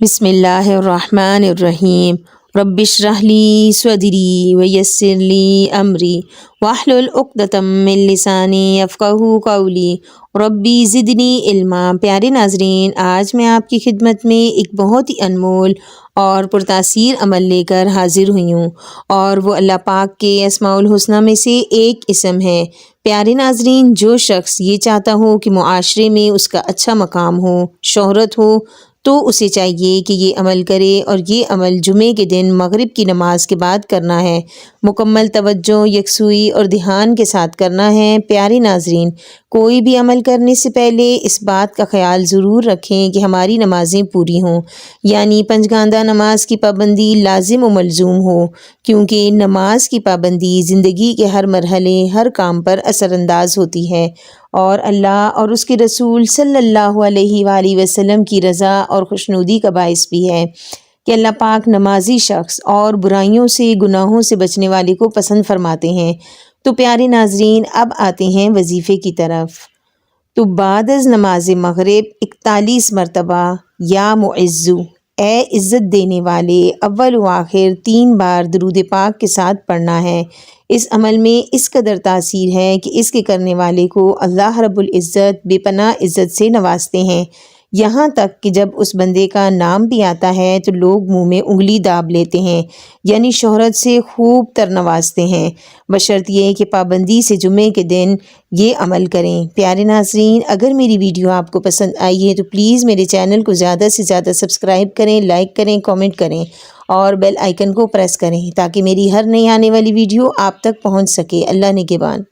بسم اللہ الرحمن الرحیم رب اشرح لی صدری ویسر لی امری واحلل عقدۃ من لسانی یفقہوا قولی ربی زدنی علما۔ پیارے ناظرین، آج میں آپ کی خدمت میں ایک بہت ہی انمول اور پرتاثیر عمل لے کر حاضر ہوئی ہوں، اور وہ اللہ پاک کے اسماء الحسنہ میں سے ایک اسم ہے۔ پیارے ناظرین، جو شخص یہ چاہتا ہو کہ معاشرے میں اس کا اچھا مقام ہو، شہرت ہو، تو اسے چاہیے کہ یہ عمل کرے، اور یہ عمل جمعے کے دن مغرب کی نماز کے بعد کرنا ہے۔ مکمل توجہ، یکسوئی اور دھیان کے ساتھ کرنا ہے۔ پیارے ناظرین، کوئی بھی عمل کرنے سے پہلے اس بات کا خیال ضرور رکھیں کہ ہماری نمازیں پوری ہوں، یعنی پنجگاندہ نماز کی پابندی لازم و ملزوم ہو، کیونکہ نماز کی پابندی زندگی کے ہر مرحلے، ہر کام پر اثر انداز ہوتی ہے، اور اللہ اور اس کے رسول صلی اللہ علیہ وآلہ وسلم کی رضا اور خوشنودی کا باعث بھی ہے کہ اللہ پاک نمازی شخص اور برائیوں سے، گناہوں سے بچنے والے کو پسند فرماتے ہیں۔ تو پیارے ناظرین، اب آتے ہیں وظیفے کی طرف۔ تو بعد از نماز مغرب 41 مرتبہ یا معزو، اے عزت دینے والے، اول و آخر 3 بار درود پاک کے ساتھ پڑھنا ہے۔ اس عمل میں اس قدر تاثیر ہے کہ اس کے کرنے والے کو اللہ رب العزت بے پناہ عزت سے نوازتے ہیں، یہاں تک کہ جب اس بندے کا نام بھی آتا ہے تو لوگ منہ میں انگلی داب لیتے ہیں، یعنی شہرت سے خوب تر نوازتے ہیں، بشرط یہ کہ پابندی سے جمعے کے دن یہ عمل کریں۔ پیارے ناظرین، اگر میری ویڈیو آپ کو پسند آئی ہے تو پلیز میرے چینل کو زیادہ سے زیادہ سبسکرائب کریں، لائک کریں، کامنٹ کریں اور بیل آئیکن کو پریس کریں تاکہ میری ہر نئی آنے والی ویڈیو آپ تک پہنچ سکے۔ اللہ نگہبان۔